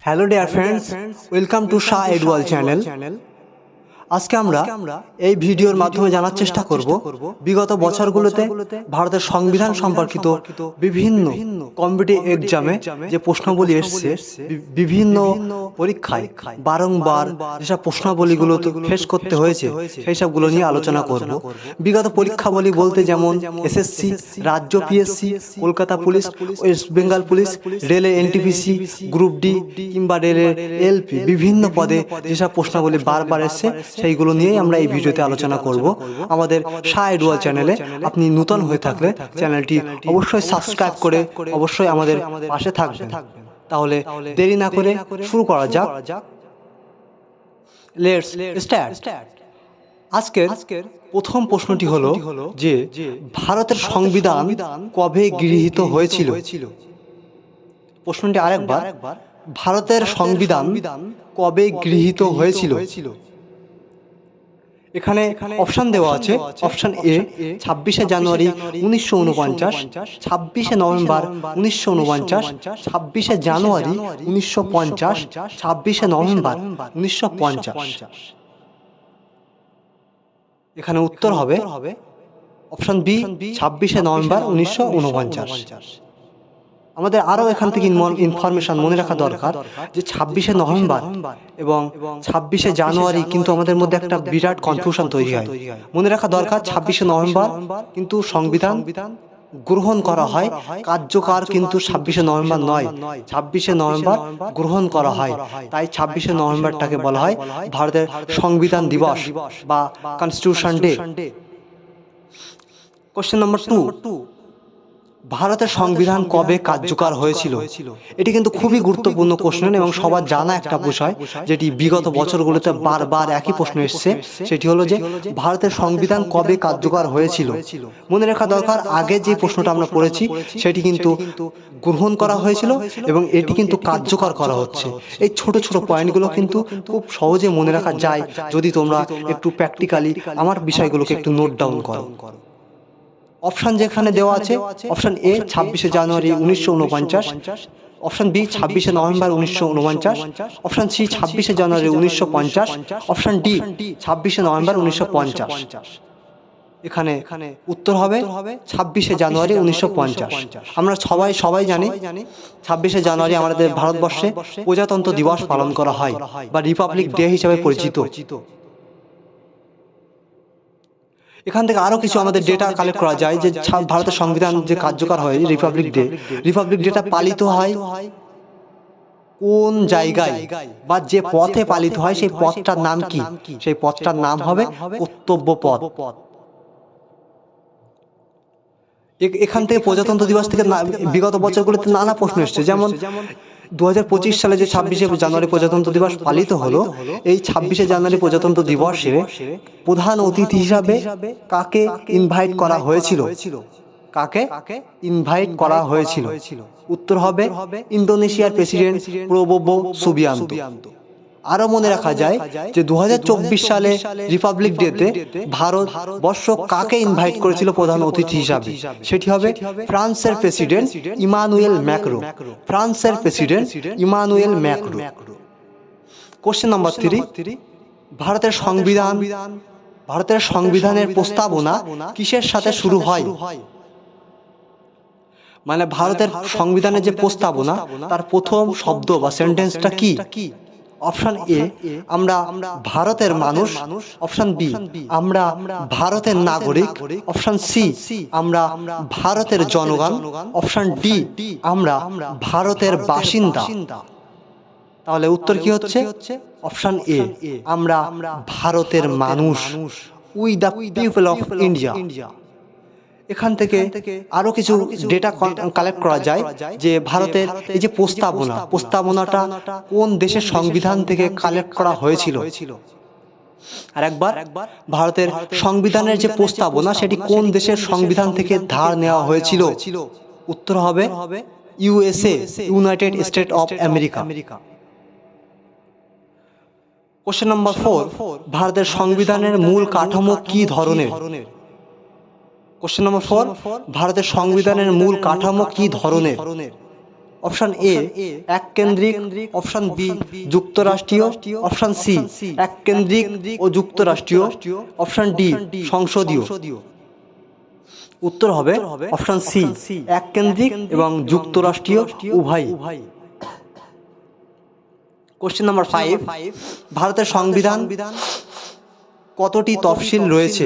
Hello dear friends, welcome to Shah এডওয়াল channel. আজকে আমরা এই ভিডিওর মাধ্যমে জানার চেষ্টা করব বিগত বছরগুলোতে ভারতের সংবিধান সম্পর্কিত বিভিন্ন কম্পিটিটিভ এক্সামে যে প্রশ্নাবলী এসছে, বিভিন্ন পরীক্ষায় বারংবার যেসব প্রশ্নাবলীগুলো ফেস করতে হয়েছে সেই সবগুলো নিয়ে আলোচনা করব। বিগত পরীক্ষাবলী বলতে যেমন এসএসসি, রাজ্য PSC, Kolkata police, West Bengal police, রেলের এনটিপিসি, গ্রুপ ডি কিংবা রেলের এলপি, বিভিন্ন পদে যেসব প্রশ্নাবলী বারবার এসছে সেইগুলো নিয়েই আমরা এই ভিডিওতে আলোচনা করব আমাদের শাহ এডওয়াল চ্যানেলে। আপনি নতুন হয়ে থাকলে চ্যানেলটি অবশ্যই সাবস্ক্রাইব করে অবশ্যই আমাদের পাশে থাকবেন। তাহলে দেরি না করে শুরু করা যাক। Let's start. আজকের প্রথম প্রশ্নটি হলো যে ভারতের সংবিধান কবে গৃহীত হয়েছিল? প্রশ্নটি আরেকবার, ভারতের সংবিধান কবে গৃহীত হয়েছিল? এখানে অপশান দেওয়া আছে। অপশান এ 26শে জানুয়ারি 1949, 26শে নভেম্বর 1949, 26শে জানুয়ারি 1950, 26শে নভেম্বর 1950। এখানে উত্তর হবে অপশান বি, 26শে নভেম্বর 1949। আমাদের আরও এখান থেকে ইনফরমেশন মনে রাখা দরকার যে 26শে নভেম্বর এবং 26শে জানুয়ারি কিন্তু আমাদের মধ্যে একটা বিরাট কনফিউশন তৈরি হয়। মনে রাখা দরকার 26শে নভেম্বর কিন্তু সংবিধান গ্রহণ করা হয়, কার্যকর কিন্তু 26শে নভেম্বর নয়, 26শে নভেম্বর গ্রহণ করা হয়। তাই 26শে নভেম্বরটাকে বলা হয় ভারতের সংবিধান দিবস বা কনস্টিটিউশন ডে। কোশ্চেন নম্বর 2, ভারতের সংবিধান কবে কার্যকর হয়েছিল? এটি কিন্তু খুবই গুরুত্বপূর্ণ প্রশ্ন এবং সবার জানা একটা বিষয়, যেটি বিগত বছরগুলোতে বারবার একই প্রশ্ন এসছে। সেটি হলো যে ভারতের সংবিধান কবে কার্যকর হয়েছিল? মনে রাখা দরকার আগে যে প্রশ্নটা আমরা পড়েছি সেটি কিন্তু গ্রহণ করা হয়েছিল এবং এটি কিন্তু কার্যকর করা হচ্ছে। এই ছোট ছোট পয়েন্টগুলো কিন্তু খুব সহজে মনে রাখা যায় যদি তোমরা একটু প্র্যাকটিক্যালি আমার বিষয়গুলোকে একটু নোট ডাউন করো। অপশান যেখানে দেওয়া আছে, অপশান এ 26শে জানুয়ারি 1949, অপশান বি 26শে নভেম্বর 1949, অপশান সি 26শে জানুয়ারি 1950, অপশান ডি 26শে নভেম্বর 1950। এখানে উত্তর হবে 26শে জানুয়ারি 1950। আমরা সবাই জানি 26শে জানুয়ারি আমাদের ভারতবর্ষে প্রজাতন্ত্র দিবস পালন করা হয় বা রিপাবলিক ডে হিসেবে পরিচিত। এখান থেকে আরও কিছু আমাদের ডেটা কালেক্ট করা যায় যে ভারতের সংবিধান যে কার্যকর হয় রিপাবলিক ডেটা পালিত হয় কোন জায়গায় বা যে পথে পালিত হয় সেই পথটার নাম কি? সেই পথটার নাম হবে কর্তব্য পথ। এখান থেকে প্রজাতন্ত্র দিবস থেকে বিগত বছরগুলোতে নানা প্রশ্ন এসছে, যেমন 2025 সালে যে 26শে জানুয়ারি প্রজাতন্ত্র দিবস পালিত হলো, এই 26শে জানুয়ারি প্রজাতন্ত্র দিবসে প্রধান অতিথি হিসাবে কাকে ইনভাইট করা হয়েছিল? কাকে ইনভাইট করা হয়েছিল? উত্তর হবে ইন্দোনেশিয়ার প্রেসিডেন্ট প্রবোবো সুবিয়ান্তো। আরও মনে রাখা যায় যে 2024 সালে রিপাবলিক ডেতে ভারতবর্ষ কাকে ইনভাইট করেছিল প্রধান অতিথি হিসাবে? সেটি হবে ফ্রান্সের প্রেসিডেন্ট ইমানুয়েল ম্যাক্রো। ফ্রান্সের president Emmanuel Macron. Question number 3, ভারতের সংবিধানের প্রস্তাবনা কিসের সাথে শুরু হয়? মানে ভারতের সংবিধানের যে প্রস্তাবনা তার প্রথম শব্দ বা সেন্টেন্সটা কি? অপশান এ আমরা ভারতের মানুষ, অপশান বি আমরা ভারতের নাগরিক, অপশান সি আমরা ভারতের জনগণ, অপশান ডি আমরা ভারতের বাসিন্দা। তাহলে উত্তর কি হচ্ছে? অপশান এ আমরা ভারতের মানুষ, we the people of India. এখান থেকে আরও কিছু ডেটা কালেক্ট করা যায় যে ভারতের এই যে প্রস্তাবনাটা কোন দেশের সংবিধান থেকে কালেক্ট করা হয়েছিল। আর একবার, ভারতের সংবিধানের যে প্রস্তাবনা সেটি কোন দেশের সংবিধান থেকে ধার নেওয়া হয়েছিল? উত্তর হবে USA, United state of America. Question number 4, ভারতের সংবিধানের মূল কাঠামো কি ধরনের? কোশ্চেন নম্বর 4, ভারতের সংবিধানের মূল কাঠামো কি ধরনের? অপশন এ এককেন্দ্রিক, অপশন বি যুক্তরাষ্ট্রীয়, অপশন সি এককেন্দ্রিক ও যুক্তরাষ্ট্রীয়, অপশন ডি সংসদীয়। উত্তর হবে অপশন সি এককেন্দ্রিক এবং যুক্তরাষ্ট্রীয় উভয়। কোশ্চেন নাম্বার 5, ভারতের সংবিধান কতটি তফসিল রয়েছে?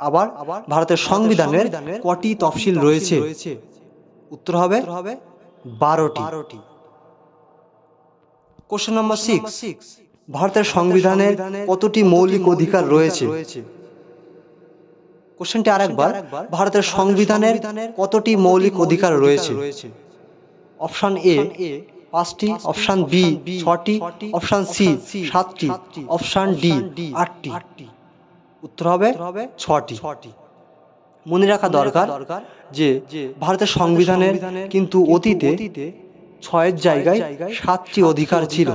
আবার ভারতের সংবিধানের কটি তফসিল রয়েছে? উত্তর হবে 12টি। কোশ্চেন নাম্বার 6, ভারতের সংবিধানের কতটি মৌলিক অধিকার রয়েছে? কোশ্চেনটি আরেকবার, ভারতের সংবিধানের কতটি মৌলিক অধিকার রয়েছে? অপশন এ 5টি, অপশন বি 6টি, অপশন সি 7টি, অপশন ডি 8টি। উত্তর হবে 6টি। মনে রাখা দরকার যে ভারতের সংবিধানের কিন্তু অতীতে 6-এর জায়গায় 7টি অধিকার ছিল,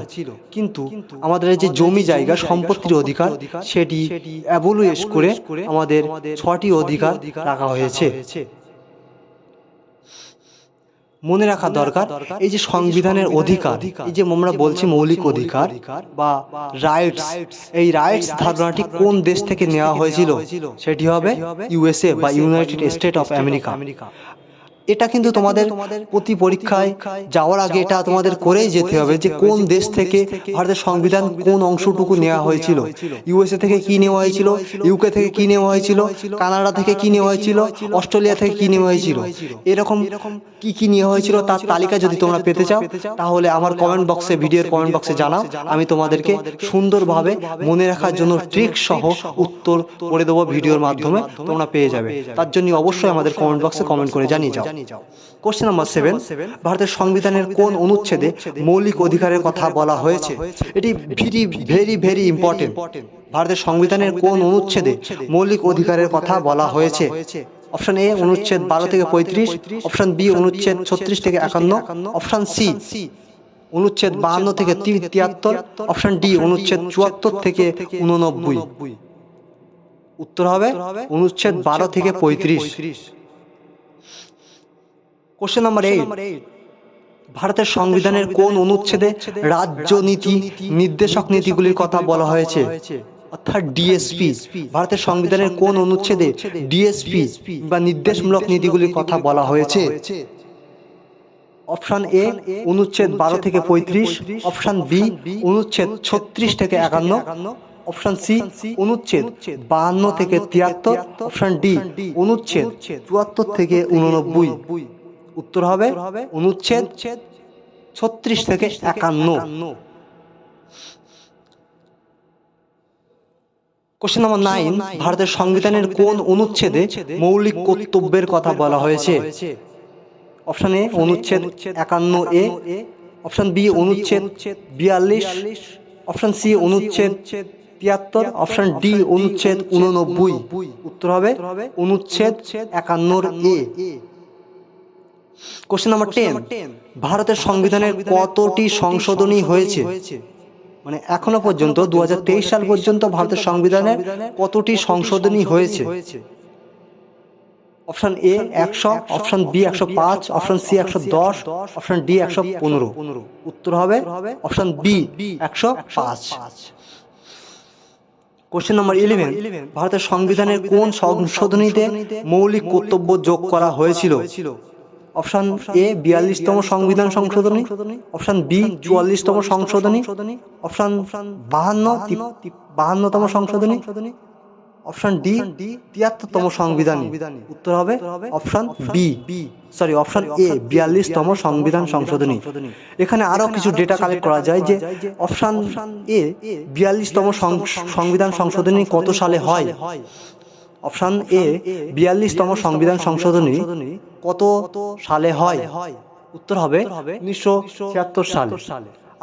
কিন্তু আমাদের যে জমি জায়গা সম্পত্তির অধিকার সেটি অ্যাবলিশ করে আমাদের 6টি অধিকার রাখা হয়েছে। মনে রাখা দরকার এই যে সংবিধানের অধিকার, এই যে আমরা বলছি মৌলিক অধিকার বা রাইটস, এই রাইটস ধারণাটি কোন দেশ থেকে নেওয়া হয়েছিল? সেটি হবে ইউএসএ বা ইউনাইটেড স্টেট অফ আমেরিকা। এটা কিন্তু তোমাদের প্রতি পরীক্ষায় যাওয়ার আগে এটা তোমাদের করেই যেতে হবে যে কোন দেশ থেকে ভারতের সংবিধান কোন অংশটুকু নেওয়া হয়েছিল। ইউএসএ থেকে কি নেওয়া হয়েছিল, ইউকে থেকে কি নেওয়া হয়েছিল, কানাডা থেকে কি নেওয়া হয়েছিল, অস্ট্রেলিয়া থেকে কি নেওয়া হয়েছিল, এরকম কি কি নেওয়া হয়েছিল তার তালিকা যদি তোমরা পেতে চাও তাহলে আমার কমেন্ট বক্সে, ভিডিওর কমেন্ট বক্সে জানাও, আমি তোমাদেরকে সুন্দরভাবে মনে রাখার জন্য ট্রিক সহ উত্তর করে দেবো ভিডিওর মাধ্যমে, তোমরা পেয়ে যাবে। তার জন্য অবশ্যই আমাদের কমেন্ট বক্সে কমেন্ট করে জানিয়ে যাও। কোশ্চেন নাম্বার 7, ভারতের সংবিধানের কোন অনুচ্ছেদে মৌলিক অধিকারের কথা বলা হয়েছে? এটি ভেরি ভেরি ইম্পর্টেন্ট। ভারতের সংবিধানের কোন অনুচ্ছেদে মৌলিক অধিকারের কথা বলা হয়েছে? অপশন এ অনুচ্ছেদ 12 থেকে 35, অপশন বি অনুচ্ছেদ 36 থেকে 51, অপশন সি অনুচ্ছেদ 52 থেকে 73, অপশন ডি অনুচ্ছেদ 74 থেকে 89। উত্তর হবে অনুচ্ছেদ 12 থেকে 35। কোশ্চেন নাম্বার 8, ভারতের সংবিধানের কোন অনুচ্ছেদে রাজ্য নীতি নির্দেশক নীতিগুলির কথা বলা হয়েছে? অর্থাৎ ডিএসপি। ভারতের সংবিধানের কোন অনুচ্ছেদে ডিএসপি বা নির্দেশমূলক নীতিগুলির কথা বলা হয়েছে? অপশন এ অনুচ্ছেদ 12 থেকে 35, অপশন বি অনুচ্ছেদ 36 থেকে 51, অপশন সি অনুচ্ছেদ 52 থেকে 73, অপশন ডি অনুচ্ছেদ 74 থেকে 89। উত্তর হবে অনুচ্ছেদ 36 থেকে 51। কোশ্চেন নাম্বার 9, ভারতের সংবিধানের কোন অনুচ্ছেদে মৌলিক কর্তব্যের কথা বলা হয়েছে? অপশন এ অনুচ্ছেদ 51A, অপশন বি অনুচ্ছেদ 42, অপশন সি অনুচ্ছেদ 73, অপশন ডি অনুচ্ছেদ 89। উত্তর হবে অনুচ্ছেদ 51A। কোশ্চেন নাম্বার 10, ভারতের সংবিধানের কতটি সংশোধনী হয়েছে? মানে এখনো পর্যন্ত 2023 সাল পর্যন্ত ভারতের সংবিধানের কতটি সংশোধনী হয়েছে? Option A 100, option B 105, option C 110, option D 115। উত্তর হবে অপশন বি 105। কোশ্চেন নাম্বার 11, ভারতের সংবিধানের কোন সংশোধনীতে মৌলিক কর্তব্য যোগ করা হয়েছিল? অপশন এ 42তম সংবিধান সংশোধনী, অপশন বি 44তম সংশোধনী, অপশন 52তম সংশোধনী, অপশন ডি 73তম সংবিধানী। উত্তর হবে অপশন এ 42তম সংবিধান সংশোধনী। এখানে আরো কিছু ডেটা কালেক্ট করা যায় যে অপশন এ 42তম সংবিধান সংশোধনী কত সালে হয়? অপশন এ 42তম সংবিধান সংশোধনী কত সালে হয়? উত্তর হবে 1976 সালে।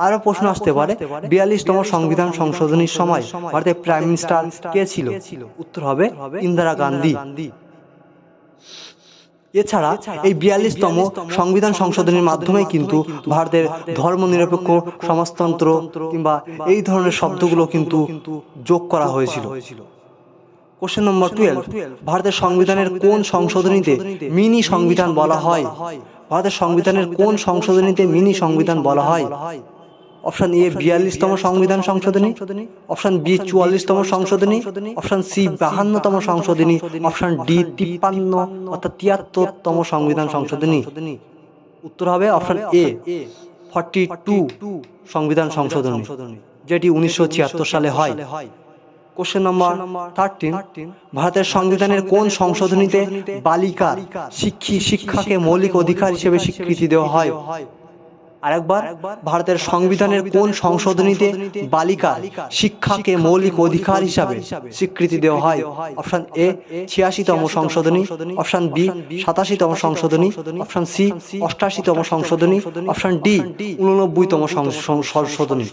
আরো প্রশ্ন আসতে পারে 42তম সংবিধান সংশোধনীর সময় ভারতের প্রাইম মিনিস্টার কে ছিল? উত্তর হবে ইন্দিরা গান্ধী। এছাড়া এই 42তম সংবিধান সংশোধনীর মাধ্যমে কিন্তু ভারতের ধর্মনিরপেক্ষ সমাজতন্ত্র কিংবা এই ধরনের শব্দগুলো কিন্তু যোগ করা হয়েছিল। কোশ্চেন নম্বর 12, ভারতের সংবিধানের কোন সংশোধনীতে মিনি সংবিধান বলা হয়? ভারতের সংবিধানের কোন সংশোধনীতে মিনি সংবিধান বলা হয়? অপশন এ 42তম সংবিধান সংশোধনী, অপশন বি 44তম সংশোধনী, অপশন সি 52তম সংশোধনী, অপশন ডি 53 অর্থাৎ 73তম সংবিধান সংশোধনী। উত্তর হবে অপশন এ 42 সংবিধান সংশোধনী, যেটি 1976 সালে হয়। কোশ্চেন নাম্বার 13, ভারতের সংবিধানের কোন সংশোধনীতে বালিকার শিক্ষাকে মৌলিক অধিকার হিসেবে স্বীকৃতি দেওয়া হয়? আরেকবার, ভারতের সংবিধানের কোন সংশোধনীতে বালিকার শিক্ষাকে মৌলিক অধিকার হিসাবে স্বীকৃতি দেওয়া হয়? অপশন এ 86তম সংশোধনী, অপশন বি 87তম সংশোধনী, অপশন সি 88তম সংশোধনী, অপশন ডি 89তম সংশোধনী।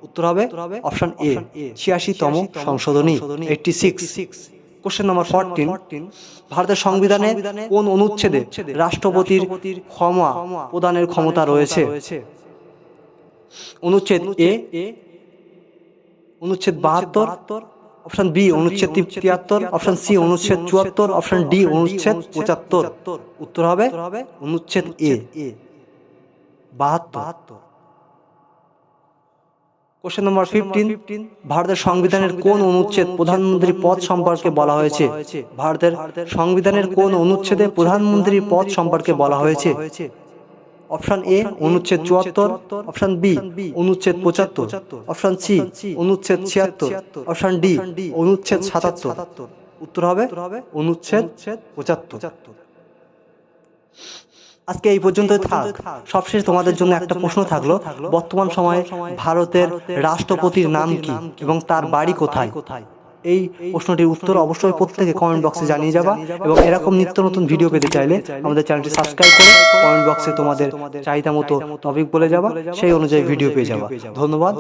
উত্তর হবে অপশন এ 86তম সংশোধনী, 86। কোশ্চেন নাম্বার 14, ভারতের সংবিধানে কোন অনুচ্ছেদে রাষ্ট্রপতির ক্ষমা প্রদানের ক্ষমতা রয়েছে? অনুচ্ছেদ এ অনুচ্ছেদ 72, অপশন বি অনুচ্ছেদ 73, অপশন সি অনুচ্ছেদ 74, অপশন ডি অনুচ্ছেদ 75। উত্তর হবে অনুচ্ছেদ এ 72। কোশ্চেন নম্বর 15, ভারতের সংবিধানের কোন অনুচ্ছেদ প্রধানমন্ত্রী পদ সম্পর্কে বলা হয়েছে? ভারতের সংবিধানের কোন অনুচ্ছেদে প্রধানমন্ত্রীর পদ সম্পর্কে বলা হয়েছে? অপশন এ অনুচ্ছেদ 74, অপশন বি অনুচ্ছেদ 75, অপশন সি অনুচ্ছেদ 76, অপশন ডি অনুচ্ছেদ 77। উত্তর হবে অনুচ্ছেদ 75। আজকে এই পর্যন্তই থাক। সবশেষ তোমাদের জন্য একটা প্রশ্ন থাকলো, বর্তমান সময়ে ভারতের রাষ্ট্রপতির নাম কি এবং তার বাড়ি কোথায়? এই প্রশ্নটির উত্তর অবশ্যই প্রত্যেকে কমেন্ট বক্সে জানিয়ে যাবা, এবং এরকম নিত্য নতুন ভিডিও পেতে চাইলে আমাদের চ্যানেলটি সাবস্ক্রাইব করে কমেন্ট বক্সে তোমাদের চাহিদা মতো টপিক বলে যাবা, সেই অনুযায়ী ভিডিও পেয়ে যাবা। ধন্যবাদ।